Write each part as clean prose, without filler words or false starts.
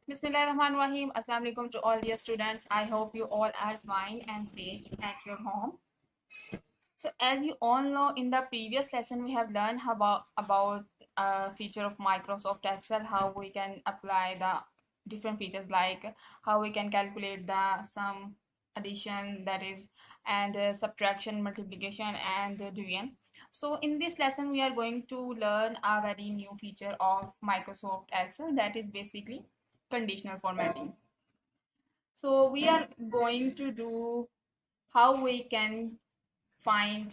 Bismillahirrahmanirrahim. Assalamu alaikum to all dear students. I hope you all are fine and safe at your home. So as you all know, in the previous lesson we have learned about a feature of Microsoft Excel, how we can apply the different features like how we can calculate the sum, addition, that is, and subtraction, multiplication, and division. So in this lesson we are going to learn a very new feature of Microsoft Excel, that is basically conditional formatting. So we are going to do how we can find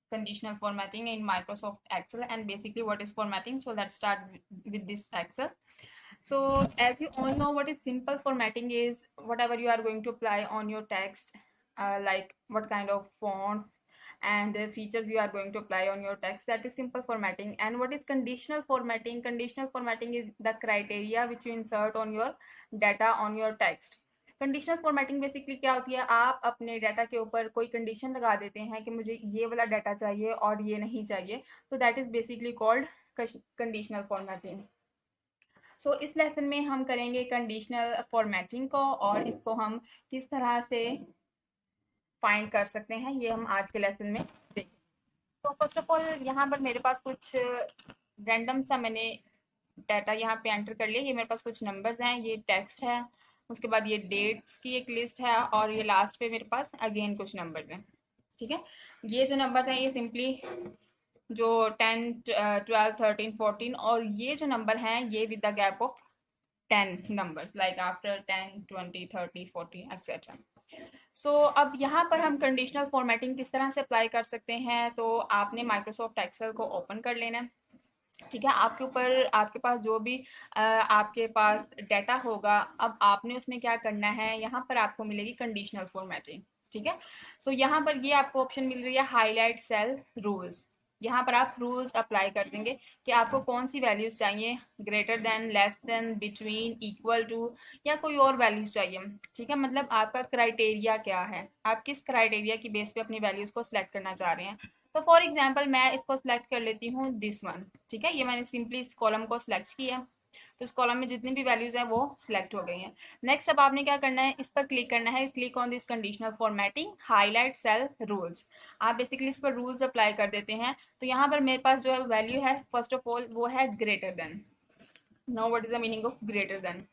conditional formatting in Microsoft Excel and basically what is formatting. So let's start with this Excel. So as you all know, what is simple formatting is whatever you are going to apply on your text, like what kind of fonts and features you are going to apply on your text, that is simple formatting. And what is conditional formatting? Conditional formatting is the criteria which you insert on your data on your text. Conditional formatting basically क्या होती है, आप अपने data के ऊपर कोई condition लगा देते हैं कि मुझे ये वाला डाटा चाहिए और ये नहीं चाहिए, तो that is basically called conditional formatting. So इस लेसन में हम करेंगे कंडीशनल फॉर्मेटिंग को और इसको हम किस तरह से फाइंड कर सकते हैं ये हम आज के लेसन में देखेंगे. तो फर्स्ट ऑफ ऑल यहाँ पर मेरे पास कुछ रैंडम सा मैंने डाटा यहाँ पे एंटर कर लिया. ये मेरे पास कुछ नंबर्स हैं, ये टेक्स्ट है, उसके बाद ये डेट्स की एक लिस्ट है और ये लास्ट पे मेरे पास अगेन कुछ नंबर्स हैं. ठीक है, ये जो नंबर्स हैं ये सिंपली जो 10, 12, 13, 14 और ये जो नंबर हैं ये with the gap of 10 numbers like after 10, 20, 30, 40 etcetera. So अब यहाँ पर हम कंडीशनल फॉर्मेटिंग किस तरह से अप्लाई कर सकते हैं. तो आपने माइक्रोसॉफ्ट एक्सेल को ओपन कर लेना है. ठीक है, आपके ऊपर आपके पास जो भी आपके पास डाटा होगा, अब आपने उसमें क्या करना है, यहाँ पर आपको मिलेगी कंडीशनल फॉर्मेटिंग. ठीक है, सो यहाँ पर ये आपको ऑप्शन मिल रही है हाईलाइट सेल रूल्स. यहाँ पर आप रूल्स अप्लाई कर देंगे कि आपको कौन सी वैल्यूज चाहिए, greater than, less than, between, equal to या कोई और वैल्यूज चाहिए. ठीक है, मतलब आपका क्राइटेरिया क्या है, आप किस क्राइटेरिया की बेस पे अपनी वैल्यूज को सिलेक्ट करना चाह रहे हैं. तो फॉर एग्जाम्पल मैं इसको सिलेक्ट कर लेती हूँ दिस वन. ठीक है, ये मैंने सिंपली इस कॉलम को सिलेक्ट किया तो इस कॉलम में जितनी भी वैल्यूज हैं वो सिलेक्ट हो गई हैं. नेक्स्ट अब आपने क्या करना है, इस पर क्लिक करना है, click on this conditional formatting highlight cell rules. आप बेसिकली इस पर रूल्स अप्लाई कर देते हैं. तो यहाँ पर मेरे पास जो है वैल्यू है फर्स्ट ऑफ ऑल वो है greater than. Now what is the meaning of greater than?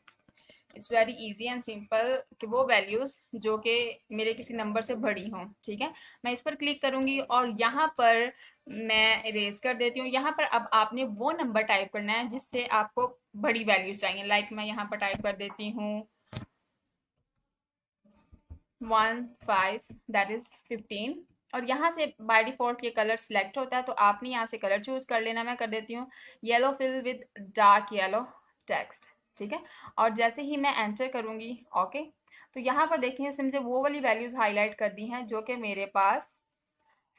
It's very easy and simple कि वो वैल्यूज जो कि मेरे किसी नंबर से बड़ी हों. ठीक है, मैं इस पर क्लिक करूंगी और यहाँ पर मैं इरेज कर देती हूँ. यहाँ पर अब आपने वो नंबर टाइप करना है जिससे आपको बड़ी वैल्यूज चाहिए. लाइक मैं यहाँ पर टाइप कर देती हूँ 15, दैट इज 15. और यहाँ से बाय डिफॉल्ट ये कलर सिलेक्ट होता है तो आपने यहाँ से कलर चूज कर लेना. मैं कर देती हूँ yellow fill with dark yellow text. ठीक है, और जैसे ही मैं एंटर करूंगी ओके, तो यहाँ पर देखिए इसने मुझे वो वाली वैल्यूज हाईलाइट कर दी हैं जो कि मेरे पास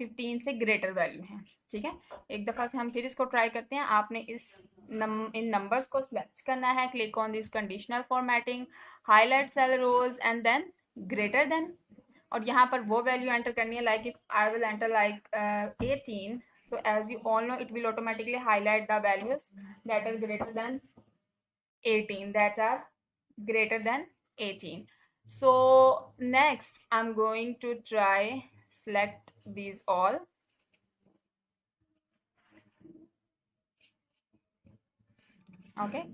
15 से ग्रेटर वैल्यू है. ठीक है, एक दफ़ा से हम फिर इसको ट्राई करते हैं. आपने इन नंबर्स को सिलेक्ट करना है, click on this conditional formatting highlight cell rules and then greater than. और यहाँ पर वो वैल्यू एंटर करनी है. Like if I will enter like 18, so as you all know it will automatically highlight the values that are greater than 18, that are greater than 18. So next I'm going to try select these all. Okay,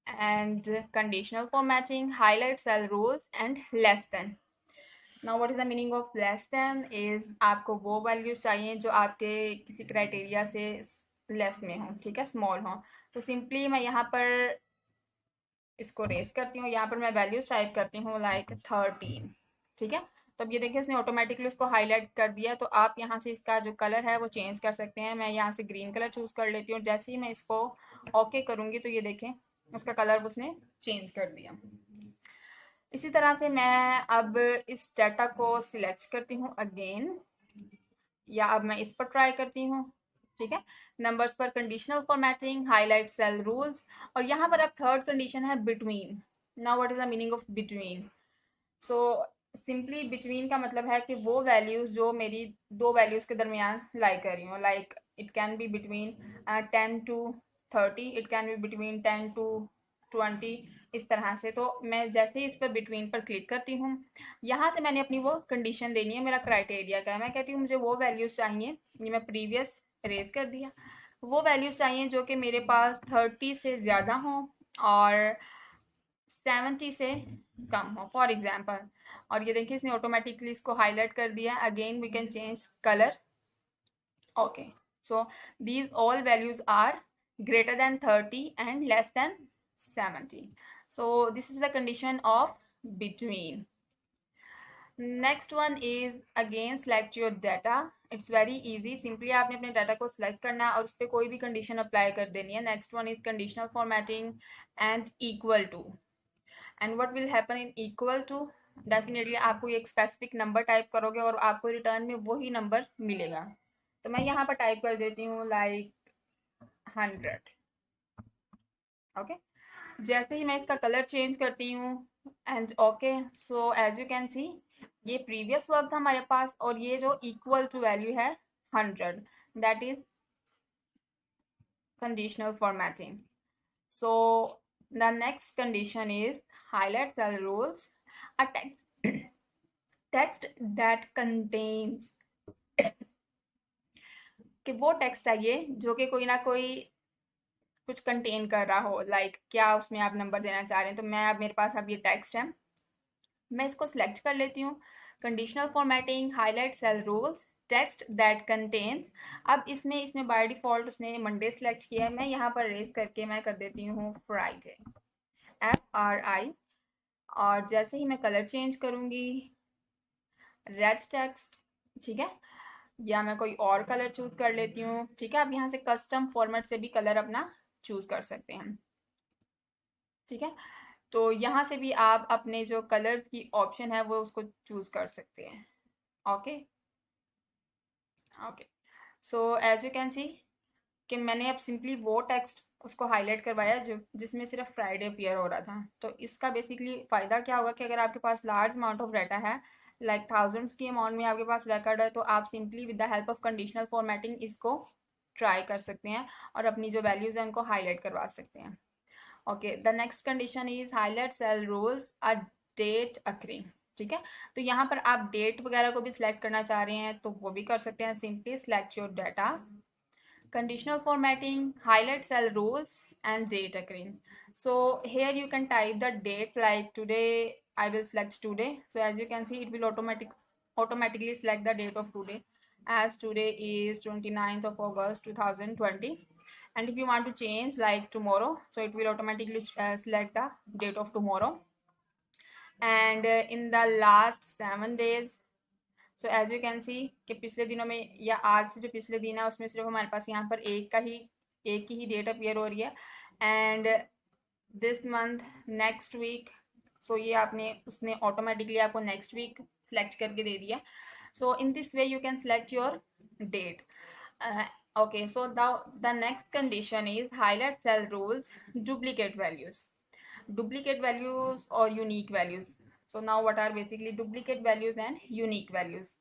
and conditional formatting highlight cell rules and less than. Now what is the meaning of less than is आपको वो values चाहिए जो आपके किसी criteria से less में हो. ठीक है, स्मॉल हो. तो सिंपली मैं यहाँ पर इसको रेस करती हूँ. यहाँ पर मैं वैल्यूज टाइप करती हूँ लाइक 13. ठीक है, तो अब ये देखिए इसने ऑटोमेटिकली उसको हाईलाइट कर दिया. तो आप यहाँ से इसका जो कलर है वो चेंज कर सकते हैं. मैं यहाँ से ग्रीन कलर चूज कर लेती हूँ. जैसे ही मैं इसको ओके करूँगी तो ये देखें उसका कलर उसने चेंज कर दिया. इसी तरह से मैं अब इस डाटा को सिलेक्ट करती हूँ अगेन, या अब मैं इस पर ट्राई करती हूँ. ठीक है, नंबर्स पर conditional formatting highlight cell rules और यहाँ पर अब थर्ड कंडीशन है between. Now what is the meaning of between? So simply between का मतलब है कि वो वैल्यूज जो मेरी दो वैल्यूज के दरमियान लाई कर रही हूँ. Like it can be between 10 to 30, it can be between 10 to 20 इस तरह से। तो मैं जैसे ही इस पर बिटवीन पर क्लिक करती हूँ, यहाँ से मैंने अपनी वो कंडीशन देनी है, मेरा क्राइटेरिया का है। मैं कहती हूँ मुझे वो वैल्यूज़ चाहिए, ये मैं प्रीवियस रेज कर दिया, वो वैल्यूज़ चाहिए जो कि मेरे पास 30 से ज़्यादा हों और 70 से कम हो, फॉर एग्जाम्पल। और ये देखिए इसने ऑटोमेटिकली इसको हाईलाइट कर दिया। Again we can change colour. Okay, so these all values are greater than 30 and less than 70. So this is the condition of between. Next one is again select your data. It's very easy. Simply आपने अपने data को select करना है और उस पर कोई भी condition apply कर देनी है. Next one is conditional formatting and equal to. And what will happen in equal to? Definitely आपको एक specific number type करोगे और आपको return में वही number मिलेगा. तो मैं यहाँ पर टाइप कर देती हूँ लाइक 100. ओके, जैसे ही मैं इसका कलर चेंज करती हूँ and okay, so as you can see ये प्रीवियस वर्क था हमारे पास और ये जो इक्वल टू वैल्यू है 100, that is conditional formatting. So the next condition is highlight cell rules. A text that contains कि वो टेक्स्ट चाहिए जो कि कोई ना कोई कुछ कंटेन कर रहा हो, लाइक क्या उसमें आप नंबर देना चाह रहे हैं. तो मैं अब मेरे पास अब ये टेक्स्ट है, मैं इसको सिलेक्ट कर लेती हूँ. Conditional formatting, highlight cell rules, text that contains. अब इसमें बाय डिफॉल्ट उसने मंडे सेलेक्ट किया है. मैं यहाँ पर रेज करके मैं कर देती हूँ फ्राइडे, FRI. और जैसे ही मैं कलर चेंज करूँगी रेड टेक्स्ट, ठीक है, या मैं कोई और कलर चूज कर लेती हूँ. ठीक है, आप यहाँ से कस्टम फॉर्मेट से भी कलर अपना चूज कर सकते हैं. ठीक है, तो यहाँ से भी आप अपने जो कलर्स की ऑप्शन है वो उसको चूज कर सकते हैं. Okay okay, so as you can see कि मैंने अब सिंपली वो टेक्स्ट उसको हाईलाइट करवाया जो जिसमें सिर्फ फ्राइडे अपीयर हो रहा था. तो इसका बेसिकली फ़ायदा क्या होगा कि अगर आपके पास लार्ज अमाउंट ऑफ डाटा है, लाइक थाउजेंड्स की अमाउंट में आपके पास रिकॉर्ड है, तो आप simply with the help of conditional formatting इसको ट्राई कर सकते हैं और अपनी जो वैल्यूज़ हैं उनको हाईलाइट करवा सकते हैं. Okay, the next condition is highlight cell rules a date occurring. ठीक है, तो यहाँ पर आप डेट वगैरह को भी सिलेक्ट करना चाह रहे हैं तो वो भी कर सकते हैं. Simply select your data, conditional formatting, highlight cell rules and date occurring. So here you can type the date, like today I will select today. So as you can see it will automatically select the date of today, as today is 29th of August 2020. And if you want to change like tomorrow, so it will automatically select the date of tomorrow. And in the last 7 days, so as you can see कि पिछले दिनों में या आज से जो पिछले दिन है उसमें सिर्फ हमारे पास यहाँ पर एक की ही डेट अपीयर हो रही है. And this month, next week, so ये आपने उसने ऑटोमेटिकली आपको नेक्स्ट वीक सेलेक्ट करके दे दिया. So in this way you can select your date. Okay, so the next condition is highlight cell rules, duplicate values or unique values. So now what are basically duplicate values and unique values?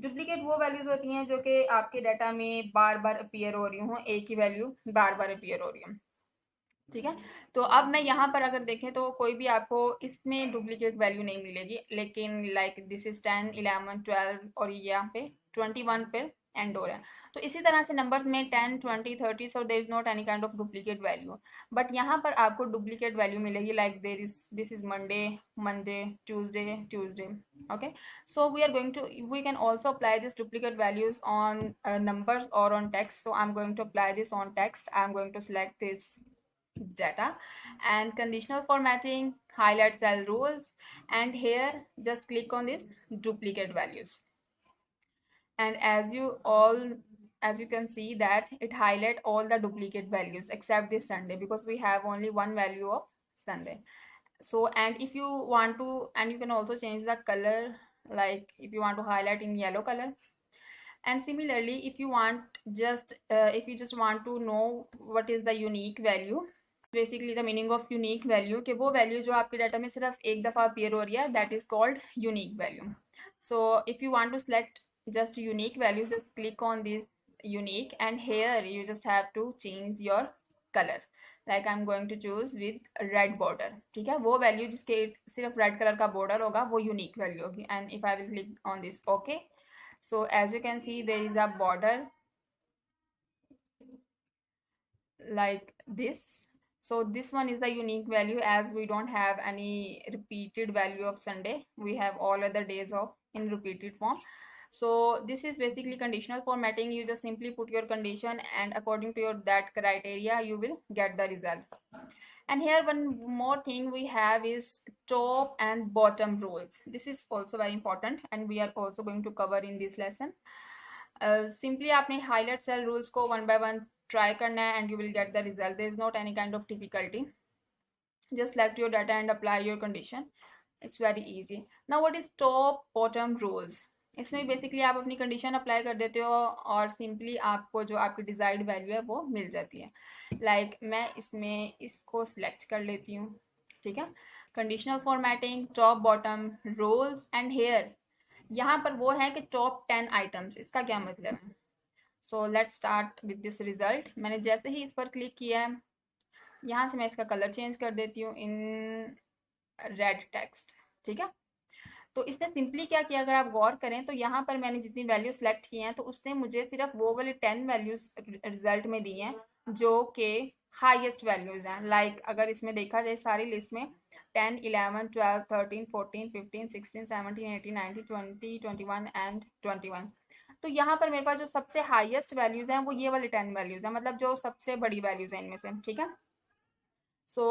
Duplicate वो values होती हैं जो कि आपके data में बार बार appear हो रही हों, एक ही वैल्यू बार बार अपीयर हो रही हो. ठीक है, तो अब मैं यहाँ पर अगर देखें तो कोई भी आपको इसमें डुप्लीकेट वैल्यू नहीं मिलेगी, लेकिन लाइक दिस इज 10, 11, 12 और यहाँ पे 21 पे एंड हो रहा है. तो इसी तरह से नंबर्स में 10, 20, 30, so there is not any kind of duplicate value. But यहाँ पर आपको डुप्लीकेट वैल्यू मिलेगी, like there is this is Monday, Monday, Tuesday. Okay, so we can also apply this duplicate values on numbers or on text. So I'm going to apply this on text. I'm going to select this data and conditional formatting, highlight cell rules, and here just click on this duplicate values. And as you can see that it highlight all the duplicate values except this Sunday, because we have only one value of Sunday. So and if you want to, and you can also change the color, like if you want to highlight in yellow color. And similarly if you want if you just want to know what is the unique value, basically the meaning of unique value कि वो value जो आपके data में सिर्फ एक दफ़ा appear हो रही है, that is called unique value. So if you want to select just unique values, just click on this unique and here you just have to change your color. Like I am going to choose with red border, ठीक है। वो value जिसके सिर्फ red colour का border होगा वो unique value होगी। And if I will click on this okay, so as you can see there is a border like this. So this one is the unique value, as we don't have any repeated value of Sunday, we have all other days of in repeated form. So this is basically conditional formatting. You just simply put your condition, and according to your that criteria you will get the result. And here one more thing we have is top and bottom rules. This is also very important and we are also going to cover in this lesson. Simply आपने highlight cell rules को one by one try करना है and you will get the result. There is not any kind of difficulty. Just select your data and apply your condition. It's very easy. Now what is top bottom rules? इसमें basically आप अपनी condition apply कर देते हो और simply आपको जो आपकी डिजायर्ड वैल्यू है वो मिल जाती है। लाइक मैं इसमें इसको सिलेक्ट कर लेती हूँ, ठीक है। Conditional formatting, top bottom rules and here. यहाँ पर वो है कि टॉप 10 आइटम्स, इसका क्या मतलब है। So let's start with this result. मैंने जैसे ही इस पर क्लिक किया है, यहाँ से मैं इसका कलर चेंज कर देती हूँ इन रेड टेक्स्ट, ठीक है। तो इसने सिंपली क्या किया, अगर आप गौर करें तो यहाँ पर मैंने जितनी वैल्यू सेलेक्ट की हैं तो उसने मुझे सिर्फ वो वाले 10 वैल्यूज रिजल्ट में दी हैं जो कि हाईएस्ट वैल्यूज हैं। लाइक अगर इसमें देखा जाए सारी लिस्ट में 10, 11, 12, 13, 14, 15, 16, 17, 18, 19, 20, 21 एंड 21। तो यहाँ पर मेरे पास जो सबसे हाईएस्ट वैल्यूज हैं वो ये वाले 10 वैल्यूज हैं, मतलब जो सबसे बड़ी वैल्यूज हैं इनमें से, ठीक है। So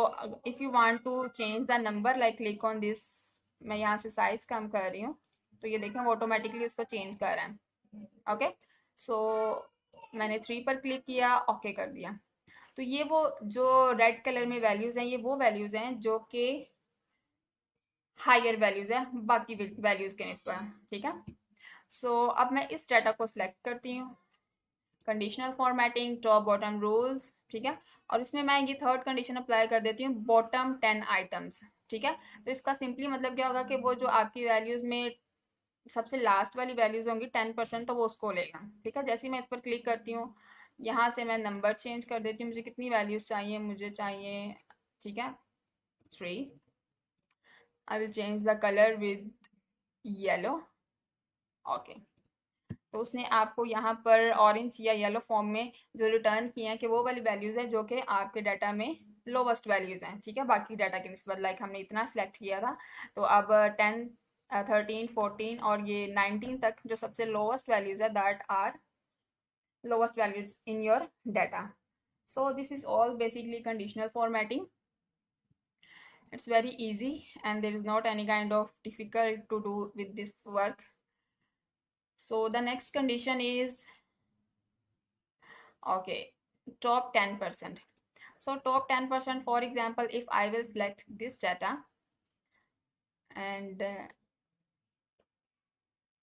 if you want to change the number, like click on this, मैं यहाँ से साइज कम कर रही हूँ तो ये देखें वो ऑटोमेटिकली उसको चेंज कर रहा है। ओके, सो मैंने 3 पर क्लिक किया, ओके कर दिया। तो ये वो जो रेड कलर में वैल्यूज हैं ये वो वैल्यूज हैं जो कि हायर वैल्यूज है बाकी वैल्यूज के निस्बत, ठीक है। सो अब मैं इस डाटा को सिलेक्ट करती हूँ, conditional formatting, top bottom rules, ठीक है। और इसमें मैं ये थर्ड कंडीशन अप्लाई कर देती हूँ, बॉटम 10 आइटम्स, ठीक है। तो इसका सिंपली मतलब क्या होगा कि वो जो आपकी वैल्यूज में सबसे लास्ट वाली वैल्यूज होंगी 10%, तो वो उसको लेगा, ठीक है। जैसे ही मैं इस पर क्लिक करती हूँ, यहाँ से मैं नंबर चेंज कर देती हूँ, मुझे कितनी वैल्यूज चाहिए, मुझे चाहिए, ठीक है, 3। I will change the colour with yellow, okay. तो उसने आपको यहाँ पर ऑरेंज या येलो फॉर्म में जो रिटर्न किए हैं कि वो वाली वैल्यूज है जो कि आपके डाटा में लोवेस्ट वैल्यूज हैं, ठीक है, बाकी डाटा के निस्बत। लाइक हमने इतना सेलेक्ट किया था, तो अब 10, 13, 14 और ये 19 तक जो सबसे लोवेस्ट वैल्यूज है that are lowest values in your data. So this is all basically conditional formatting. It's very easy and there is not any kind of difficult to do with this work. So the next condition is, okay, top 10%. So top 10%, for example, if I will select this data and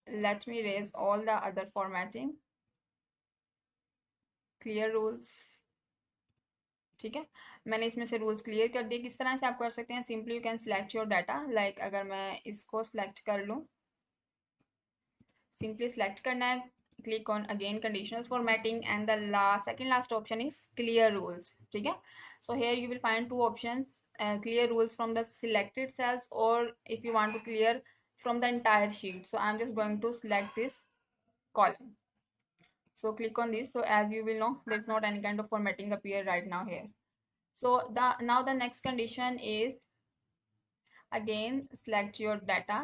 let me erase all the other formatting, clear rules, ठीक है। मैंने इसमें से rules clear कर दिए। किस तरह से आप कर सकते हैं, simply you can select your data. Like अगर मैं इसको सिलेक्ट कर लूँ, सिंपली सिलेक्ट करना है, click on again conditional formatting and the second last option is clear rules, ठीक है। So here you will find 2 options, clear rules from the selected cells और if you want to clear from the entire sheet. So I'm just going to select this column. So click on this. So as you will know, there's not any kind of formatting appear right now here. So now the next condition is, again select your data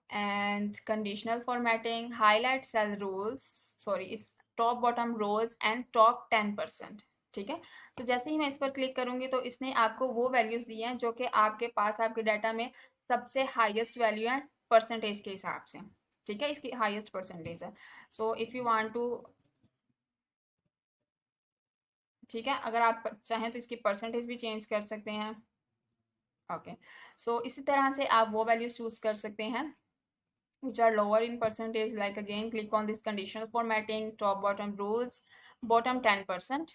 and conditional formatting, highlight cell rules, sorry it's top bottom rows and top 10%, ठीक है। तो जैसे ही मैं इस पर click करूंगी तो इसने आपको वो वैल्यूज दी हैं जो कि आपके पास आपके डाटा में सबसे हाईएस्ट वैल्यू है परसेंटेज के हिसाब से, ठीक है, इसकी हाईएस्ट परसेंटेज है। So if you want to, ठीक है, अगर आप चाहें तो इसकी परसेंटेज भी चेंज कर सकते हैं, ओके। सो इसी तरह से आप वो वैल्यूज चूज कर सकते हैं which are lower in percentage. Like again click on this conditional formatting, top bottom rules, bottom 10%,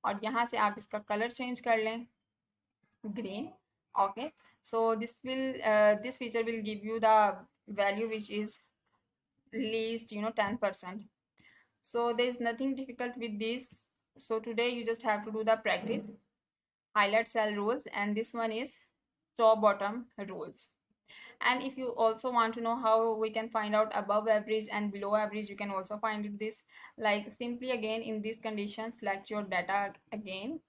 और यहाँ से आप इसका कलर चेंज कर लें green, okay। So this will this feature will give you the value which is least 10%, So there is nothing difficult with this. So today you just have to do the practice, highlight cell rules, and this one is top bottom rules. And if you also want to know how we can find out above average and below average, you can also find it this, like simply again in this condition select your data again,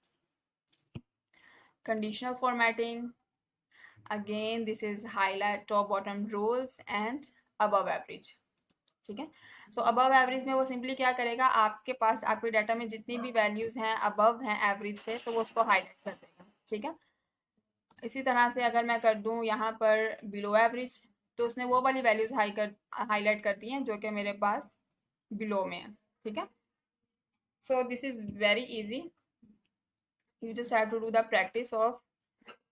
conditional formatting, again this is highlight top bottom rules and above average. ठीक है, सो above average में वो simply क्या करेगा, आपके पास आपके data में जितनी भी वैल्यूज हैं अबव हैं एवरेज से, तो वो उसको हाईलाइट कर देगा। ठीक है, इसी तरह से अगर मैं कर दूं यहाँ पर बिलो एवरेज, तो उसने वो वाली वैल्यूज हाईलाइट कर दी हैं जो कि मेरे पास बिलो में है। ठीक है, so this is very easy, you just have to do the practice of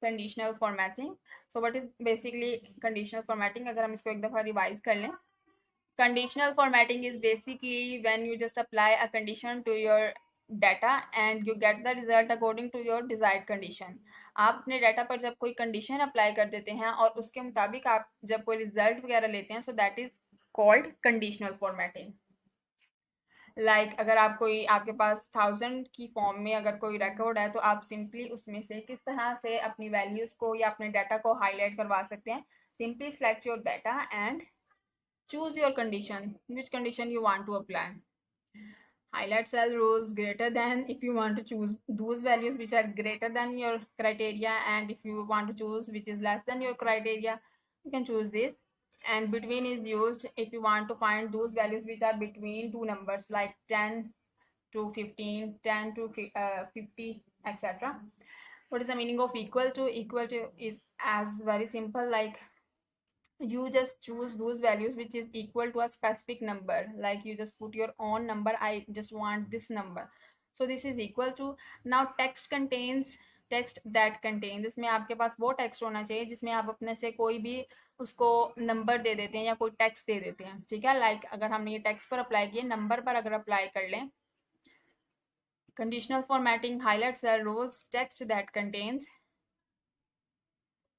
conditional formatting. So what is basically conditional formatting, अगर हम इसको एक दफ़ा रिवाइज कर लें, conditional formatting is basically when you just apply a condition to your data and you get the result according to your desired condition. आप अपने data पर जब कोई कंडीशन अप्लाई कर देते हैं और उसके मुताबिक आप जब कोई रिजल्ट वगैरह लेते हैं, so that is called conditional formatting. Like अगर आप कोई आपके पास 1000 की फॉर्म में अगर कोई रिकॉर्ड है, तो आप सिंपली उसमें से किस तरह से अपनी वैल्यूज को या अपने डाटा को हाईलाइट करवा सकते हैं। Simply select your data and choose your condition, which condition you want to apply. Highlight cell rules greater than, if you want to choose those values which are greater than your criteria, and if you want to choose which is less than your criteria, you can choose this. And between is used if you want to find those values which are between two numbers like 10 to 15, 10 to 50, etc. What is the meaning of equal to? Equal to is as very simple, like you just choose those values which is equal to a specific number, like you just put your own number, I just want this number, so this is equal to. now text contains, text that contains, इसमें आपके पास वो text होना चाहिए जिसमें आप अपने से कोई भी उसको नंबर दे देते हैं या कोई टेक्स्ट दे देते हैं। ठीक है, लाइक अगर हमने ये टेक्स्ट पर अप्लाई किए, नंबर पर अगर अप्लाई कर लें, conditional formatting highlights the rules text that contains,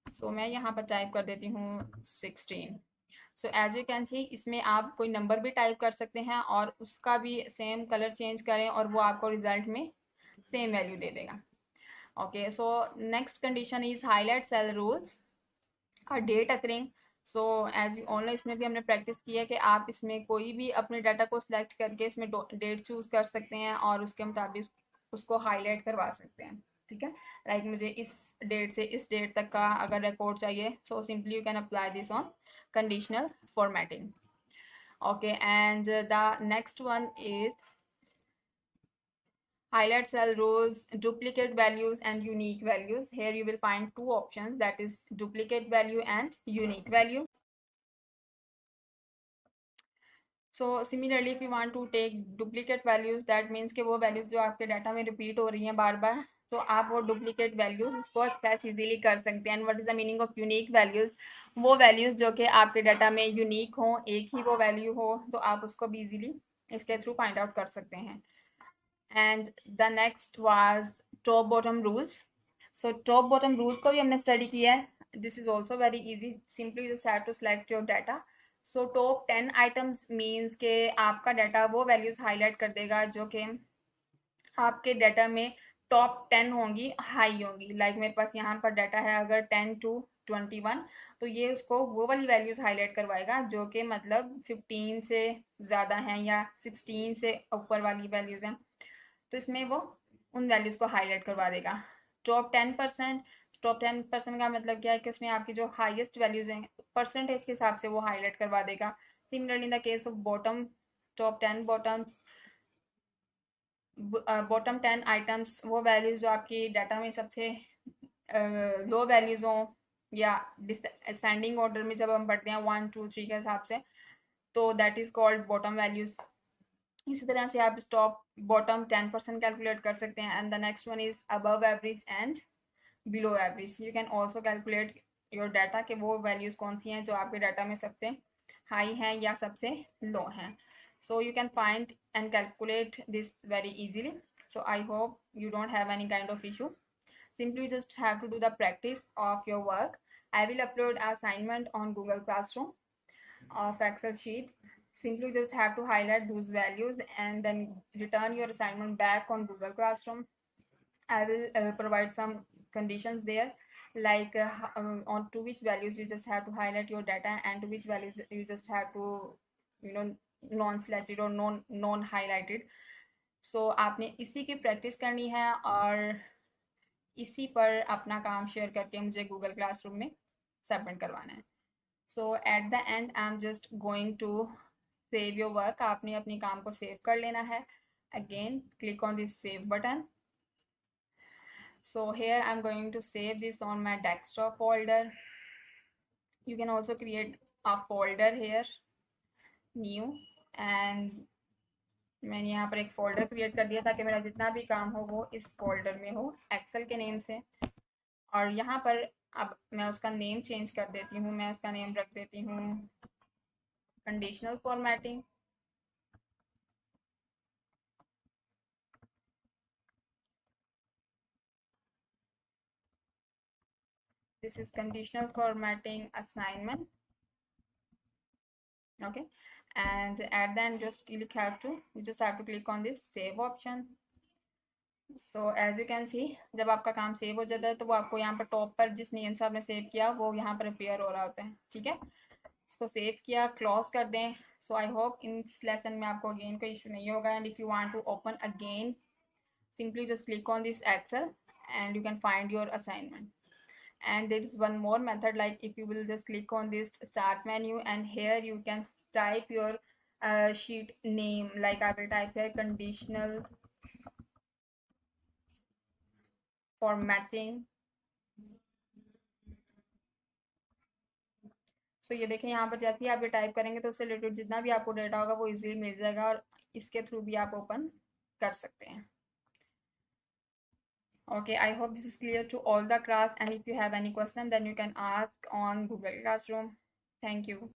so मैं यहाँ पर टाइप कर देती हूँ 16। So as you can see, इसमें आप कोई नंबर भी टाइप कर सकते हैं और उसका भी सेम कलर चेंज करें और वो आपको रिजल्ट में सेम वैल्यू दे देगा। Okay, so next condition is highlight cell rules a date occurring. So as you all know, इसमें भी हमने प्रैक्टिस की है कि आप इसमें कोई भी अपने डाटा को सिलेक्ट करके इसमें डेट चूज कर सकते हैं और उसके मुताबिक उसको हाईलाइट करवा सकते हैं। ठीक है, लाइक मुझे इस डेट से इस डेट तक का अगर रिकॉर्ड चाहिए, so simply you can apply this on conditional formatting. Okay, and the next one is highlight cell rules, duplicate values and unique values. Here you will find two options, that is duplicate value and unique value. So similarly, if you want to take duplicate values, that means कि वो values जो आपके data में repeat हो रही हैं बार बार, तो आप वो डुप्लीकेट वैल्यूज उसको एक्सेस इजीली कर सकते हैं। And what is the meaning of unique values, वो वैल्यूज जो कि आपके डाटा में यूनिक हो, एक ही वो वैल्यू हो, तो आप उसको भी इजीली इसके थ्रू फाइंड आउट कर सकते हैं। And the next was top bottom rules. So top bottom rules को भी हमने स्टडी किया है। This is also very easy, simply just have to select your data. So top 10 items means के आपका डाटा वो वैल्यूज हाईलाइट कर देगा जो कि आपके डाटा में टॉप 10 होंगी, हाई होंगी। लाइक मेरे पास यहाँ पर डाटा है अगर 10 to 21, तो ये उसको वो वाली वैल्यूज हाईलाइट करवाएगा जो कि मतलब 15 से ज़्यादा हैं या 16 से ऊपर वाली वैल्यूज हैं, तो इसमें वो उन वैल्यूज को हाईलाइट करवा देगा। टॉप 10%, टॉप 10% का मतलब क्या है कि उसमें आपकी जो हाईएस्ट वैल्यूज हैं परसेंटेज के हिसाब से वो हाईलाइट करवा देगा। Similarly in the case of bottom, top 10 bottoms, bottom 10 items, वो वैल्यूज जो आपकी डाटा में सबसे लो वैल्यूज हों या डिसेंडिंग ऑर्डर में जब हम पढ़ते हैं 1 2 3 के हिसाब से, तो that is called bottom values. इसी तरह से आप टॉप बॉटम 10% कैलकुलेट कर सकते हैं। And the next one is above average and below average. You can also calculate your data कि वो वैल्यूज कौन सी हैं जो आपके डाटा में सबसे हाई हैं या सबसे लो हैं। So you can find and calculate this very easily. So I hope you don't have any kind of issue. Simply just have to do the practice of your work. I will upload assignment on Google Classroom of Excel sheet. Simply just have to highlight those values and then return your assignment back on Google Classroom. I will provide some conditions there, like on to which values you just have to highlight your data and to which values you just have to, you know, non-selected or non-highlighted. So आपने इसी की practice करनी है और इसी पर अपना काम शेयर करके मुझे गूगल क्लासरूम में सबमिट करवाना है. So at the end I am just going to save your work. आपने अपनी काम को सेव कर लेना है. Again click on this save button. So here I'm going to save this on my desktop folder. You can also create a folder here, new, and मैंने यहाँ पर एक फोल्डर क्रिएट कर दिया ताकि मेरा जितना भी काम हो वो इस फोल्डर में हो एक्सेल के नेम से. और यहाँ पर अब मैं उसका नेम चेंज कर देती हूँ. मैं उसका नेम रख देती हूँ conditional formatting. This is conditional formatting assignment. Okay, and at the end you just have to click on this save option. So as you can see, जब आपका काम सेव हो जाता है तो वो आपको यहाँ पर टॉप पर जिस नेम से आपने सेव किया वो यहाँ पर अपीयर हो रहा होता है. ठीक है, इसको सेव किया, क्लोज कर दें. सो आई होप इन इस लेसन में आपको अगेन कोई इशू नहीं होगा. And if you want to open again, simply just click on this Excel and you can find your assignment. And there is one more method, like if you will just click on this start menu and here you can type your sheet name. Like I will type here conditional formatting. सो ये देखें यहाँ पर जैसे ही आप ये type करेंगे तो उससे रिलेटेड जितना भी आपको डेटा होगा वो इजीली मिल जाएगा और इसके थ्रू भी आप ओपन कर सकते हैं. Okay, I hope this is clear to all the class, and if you have any question then you can ask on Google Classroom. Thank you.